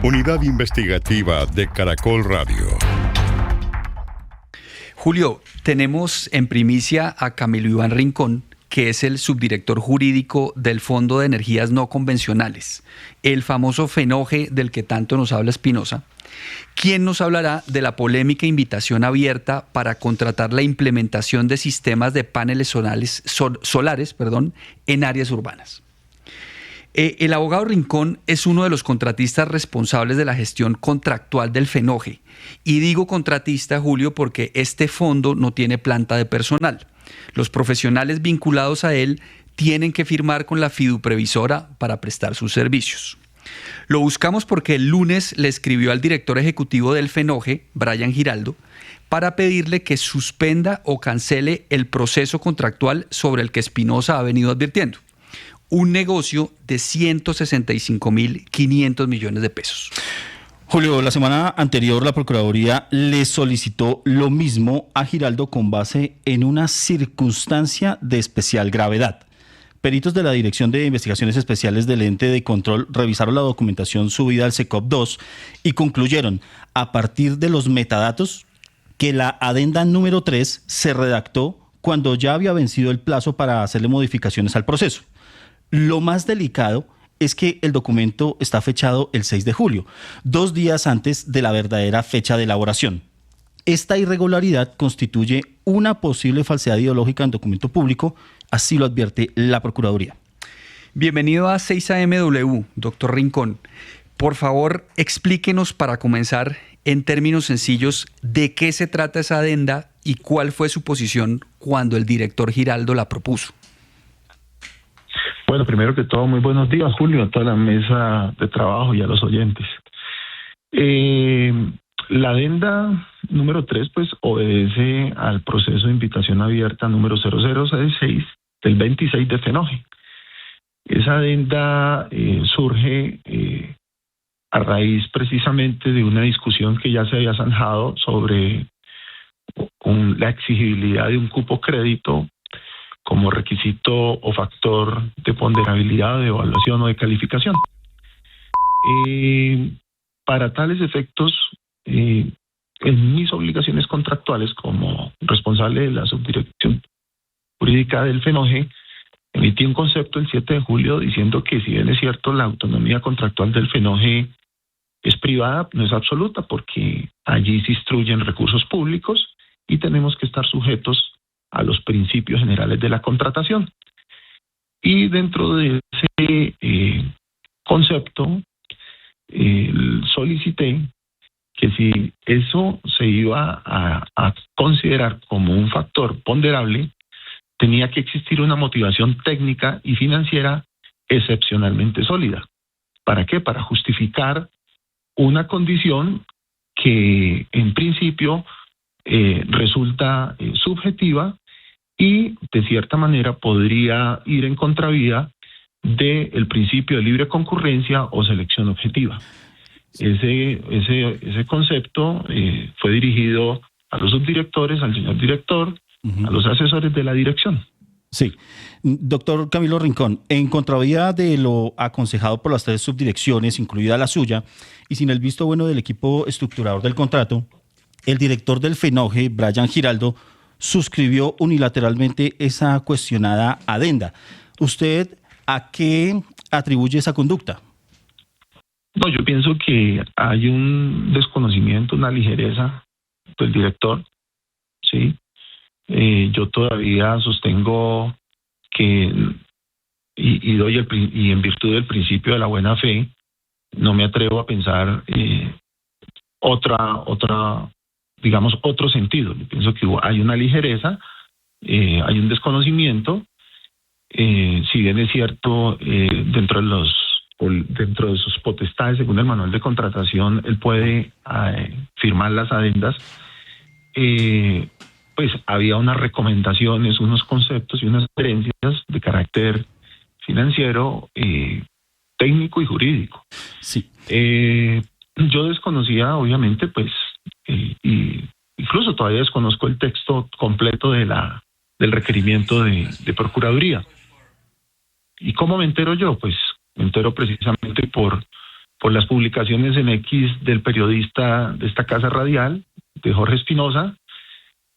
Unidad Investigativa de Caracol Radio. Julio, tenemos en primicia a Camilo Iván Rincón, que es el subdirector jurídico del Fondo de Energías No Convencionales, el famoso FENOGE del que tanto nos habla Espinosa, quien nos hablará de la polémica invitación abierta para contratar la implementación de sistemas de paneles solares en áreas urbanas. El abogado Rincón es uno de los contratistas responsables de la gestión contractual del FENOGE. Y digo contratista, Julio, porque este fondo no tiene planta de personal. Los profesionales vinculados a él tienen que firmar con la fiduprevisora para prestar sus servicios. Lo buscamos porque el lunes le escribió al director ejecutivo del FENOGE, Brian Giraldo, para pedirle que suspenda o cancele el proceso contractual sobre el que Espinosa ha venido advirtiendo. Un negocio de 165.500 millones de pesos. Julio, la semana anterior la Procuraduría le solicitó lo mismo a Giraldo con base en una circunstancia de especial gravedad. Peritos de la Dirección de Investigaciones Especiales del Ente de Control revisaron la documentación subida al SECOP 2 y concluyeron, a partir de los metadatos, que la adenda número 3 se redactó cuando ya había vencido el plazo para hacerle modificaciones al proceso. Lo más delicado es que el documento está fechado el 6 de julio, 2 días antes de la verdadera fecha de elaboración. Esta irregularidad constituye una posible falsedad ideológica en documento público, así lo advierte la Procuraduría. Bienvenido a 6AMW, doctor Rincón. Por favor, explíquenos para comenzar, en términos sencillos, de qué se trata esa adenda y cuál fue su posición cuando el director Giraldo la propuso. Bueno, primero que todo, muy buenos días, Julio, a toda la mesa de trabajo y a los oyentes. La adenda número 3, pues, obedece al proceso de invitación abierta número 0066 del 26 de FENOGE. Esa adenda surge a raíz precisamente de una discusión que ya se había zanjado sobre la exigibilidad de un cupo crédito como requisito o factor de ponderabilidad, de evaluación o de calificación. Para tales efectos, en mis obligaciones contractuales como responsable de la subdirección jurídica del FENOGE, emití un concepto el 7 de julio diciendo que, si bien es cierto, la autonomía contractual del FENOGE es privada, no es absoluta, porque allí se instruyen recursos públicos y tenemos que estar sujetos a los principios generales de la contratación. Y dentro de ese concepto, solicité que si eso se iba a considerar como un factor ponderable, tenía que existir una motivación técnica y financiera excepcionalmente sólida. ¿Para qué? Para justificar una condición que en principio resulta subjetiva y de cierta manera podría ir en contravía del principio de libre concurrencia o selección objetiva. Ese concepto fue dirigido a los subdirectores, al señor director, a los asesores de la dirección. Sí. Doctor Camilo Rincón, en contravía de lo aconsejado por las 3 subdirecciones, incluida la suya, y sin el visto bueno del equipo estructurador del contrato, el director del FENOGE, Brian Giraldo, suscribió unilateralmente esa cuestionada adenda. ¿Usted a qué atribuye esa conducta? No, yo pienso que hay un desconocimiento, una ligereza del director, ¿sí? Yo todavía sostengo que, y en virtud del principio de la buena fe, no me atrevo a pensar otro sentido. Yo pienso que hay una ligereza, hay un desconocimiento, si bien es cierto, dentro de sus potestades, según el manual de contratación, él puede firmar las adendas, pues había unas recomendaciones, unos conceptos y unas sugerencias de carácter financiero, técnico y jurídico. Sí. Yo desconocía, obviamente, pues, y incluso todavía desconozco el texto completo del requerimiento de Procuraduría. ¿Y cómo me entero yo? Pues me entero precisamente por por las publicaciones en X del periodista de esta casa radial, de Jorge Espinosa,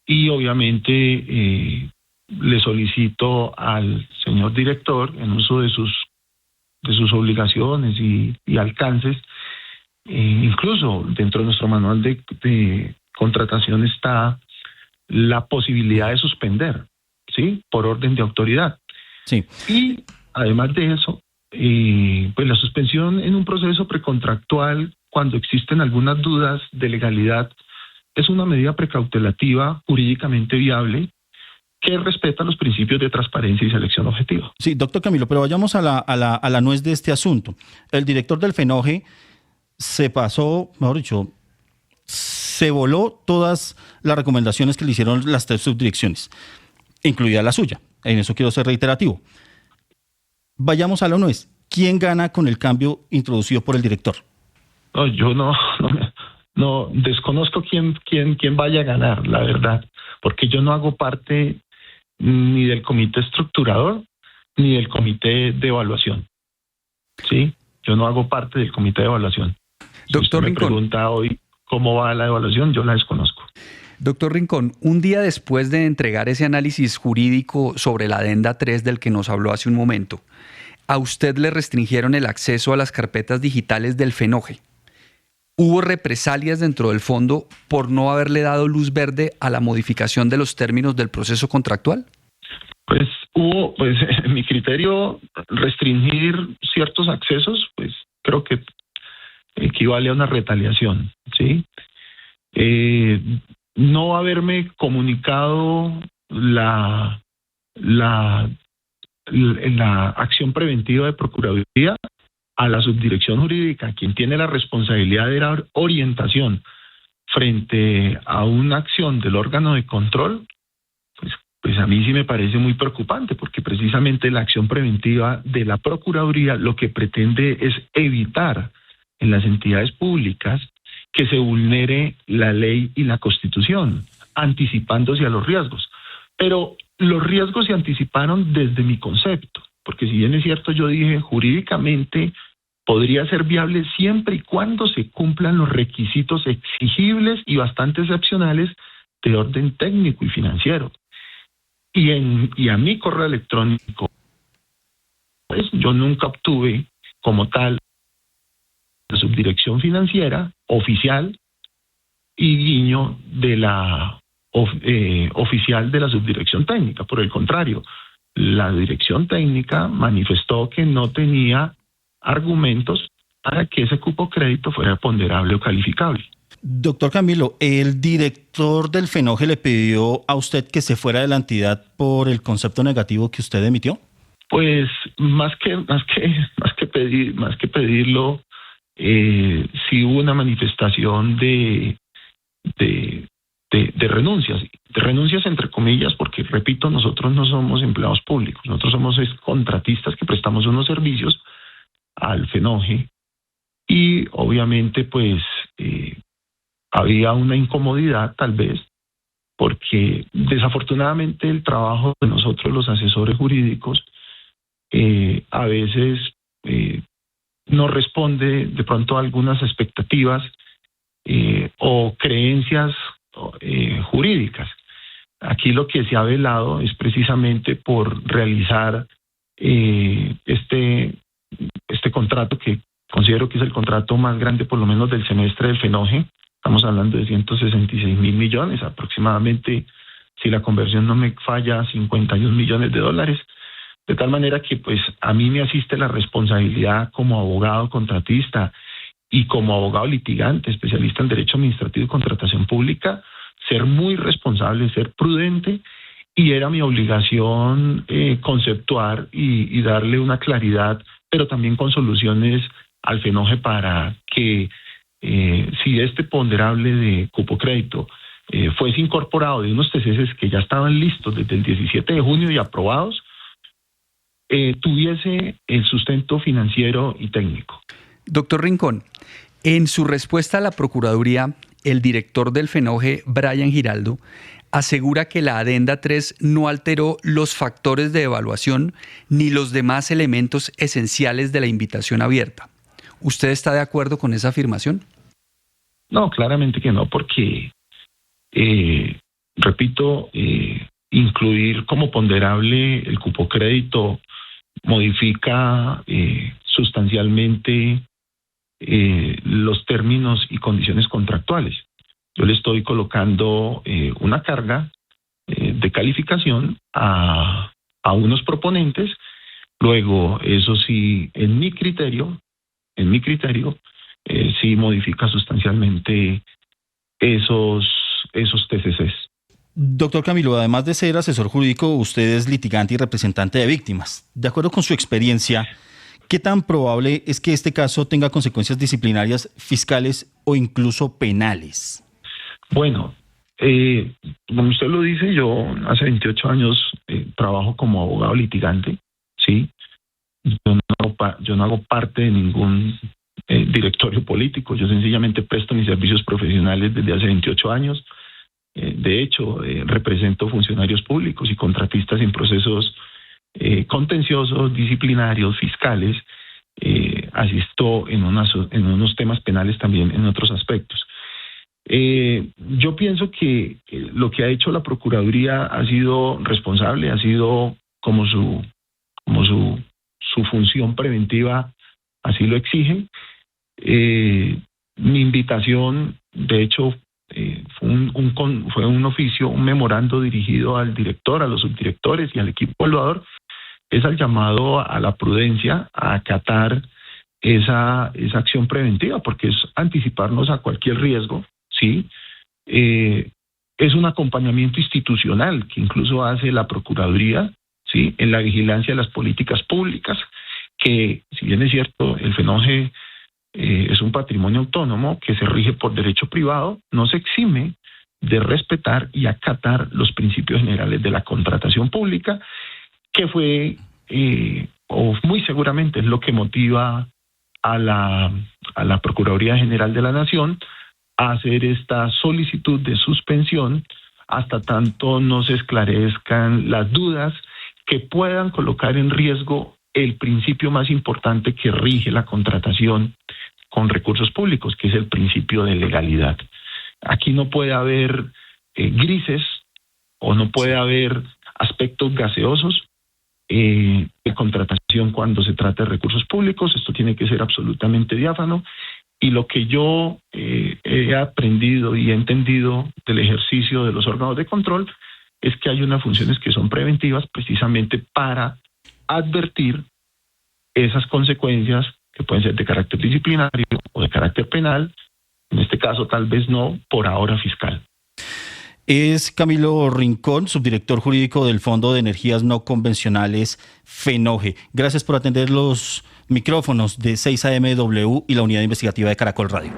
y obviamente le solicito al señor director, en uso de sus obligaciones y alcances, incluso dentro de nuestro manual de contratación está la posibilidad de suspender, ¿sí? Por orden de autoridad. Sí. Y además de eso, pues la suspensión en un proceso precontractual, cuando existen algunas dudas de legalidad, es una medida precautelativa jurídicamente viable que respeta los principios de transparencia y selección objetiva. Sí, doctor Camilo, pero vayamos a la nuez de este asunto. El director del FENOGE se pasó, mejor dicho, se voló todas las recomendaciones que le hicieron las 3 subdirecciones, incluida la suya. En eso quiero ser reiterativo. Vayamos a la nuez. ¿Quién gana con el cambio introducido por el director? No, yo no desconozco quién vaya a ganar, la verdad, porque yo no hago parte ni del comité estructurador ni del comité de evaluación. ¿Sí? Yo no hago parte del comité de evaluación. Doctor me Rincón. Pregunta hoy cómo va la evaluación, yo la desconozco. Doctor Rincón, un día después de entregar ese análisis jurídico sobre la adenda 3 del que nos habló hace un momento, a usted le restringieron el acceso a las carpetas digitales del FENOGE. ¿Hubo represalias dentro del fondo por no haberle dado luz verde a la modificación de los términos del proceso contractual? Pues en mi criterio, restringir ciertos accesos, pues creo que equivale a una retaliación, ¿sí? No haberme comunicado la acción preventiva de Procuraduría a la subdirección jurídica, quien tiene la responsabilidad de dar orientación frente a una acción del órgano de control, pues a mí sí me parece muy preocupante, porque precisamente la acción preventiva de la Procuraduría lo que pretende es evitar en las entidades públicas que se vulnere la ley y la Constitución, anticipándose a los riesgos. Pero los riesgos se anticiparon desde mi concepto, porque si bien es cierto, yo dije jurídicamente podría ser viable siempre y cuando se cumplan los requisitos exigibles y bastante excepcionales de orden técnico y financiero. Y a mi correo electrónico, pues yo nunca obtuve como tal la subdirección financiera oficial y guiño de la oficial de la subdirección técnica. Por el contrario, la dirección técnica manifestó que no tenía argumentos para que ese cupo crédito fuera ponderable o calificable. Doctor Camilo, ¿el director del FENOGE le pidió a usted que se fuera de la entidad por el concepto negativo que usted emitió? Pues más que pedirlo, sí hubo una manifestación de renuncias entre comillas, porque repito, nosotros no somos empleados públicos, nosotros somos contratistas que prestamos unos servicios al FENOGE y obviamente pues había una incomodidad tal vez porque desafortunadamente el trabajo de nosotros los asesores jurídicos a veces no responde de pronto a algunas expectativas o creencias jurídicas. Aquí lo que se ha velado es precisamente por realizar este contrato que considero que es el contrato más grande por lo menos del semestre del FENOGE. Estamos hablando de 166 mil millones, aproximadamente, si la conversión no me falla, 51 millones de dólares. De tal manera que pues a mí me asiste la responsabilidad como abogado contratista y como abogado litigante, especialista en Derecho Administrativo y Contratación Pública, ser muy responsable, ser prudente, y era mi obligación conceptuar y darle una claridad, pero también con soluciones al FENOGE para que si este ponderable de cupo crédito fuese incorporado de unos TCS que ya estaban listos desde el 17 de junio y aprobados, tuviese el sustento financiero y técnico. Doctor Rincón, en su respuesta a la Procuraduría, el director del FENOGE, Brian Giraldo, asegura que la adenda 3 no alteró los factores de evaluación ni los demás elementos esenciales de la invitación abierta. ¿Usted está de acuerdo con esa afirmación? No, claramente que no, porque, repito, incluir como ponderable el cupo crédito modifica sustancialmente los términos y condiciones contractuales. Yo le estoy colocando una carga de calificación a unos proponentes. Luego, eso sí, en mi criterio, sí modifica sustancialmente esos TCCs. Doctor Camilo, además de ser asesor jurídico, usted es litigante y representante de víctimas. De acuerdo con su experiencia, ¿qué tan probable es que este caso tenga consecuencias disciplinarias, fiscales o incluso penales? Bueno, como usted lo dice, yo hace 28 años trabajo como abogado litigante, ¿sí? Yo no hago parte de ningún directorio político, yo sencillamente presto mis servicios profesionales desde hace 28 años. De hecho, represento funcionarios públicos y contratistas en procesos contenciosos, disciplinarios, fiscales. Asisto en unos temas penales también en otros aspectos. Yo pienso que lo que ha hecho la Procuraduría ha sido responsable, ha sido como su función preventiva así lo exige. Mi invitación, de hecho, fue un oficio, un memorando dirigido al director, a los subdirectores y al equipo evaluador, es al llamado a la prudencia, a acatar esa acción preventiva, porque es anticiparnos a cualquier riesgo, ¿sí? Es un acompañamiento institucional que incluso hace la Procuraduría, ¿sí?, en la vigilancia de las políticas públicas, que si bien es cierto, el FENOGE es un patrimonio autónomo que se rige por derecho privado, no se exime de respetar y acatar los principios generales de la contratación pública, que fue, o muy seguramente es lo que motiva a la Procuraduría General de la Nación a hacer esta solicitud de suspensión hasta tanto no se esclarezcan las dudas que puedan colocar en riesgo el principio más importante que rige la contratación con recursos públicos, que es el principio de legalidad. Aquí no puede haber grises o no puede haber aspectos gaseosos de contratación cuando se trata de recursos públicos. Esto tiene que ser absolutamente diáfano. Y lo que yo he aprendido y he entendido del ejercicio de los órganos de control es que hay unas funciones que son preventivas precisamente para advertir esas consecuencias que pueden ser de carácter disciplinario o de carácter penal, en este caso tal vez no, por ahora fiscal. Es Camilo Rincón, subdirector jurídico del Fondo de Energías No Convencionales FENOGE. Gracias por atender los micrófonos de 6 AMW y la unidad investigativa de Caracol Radio.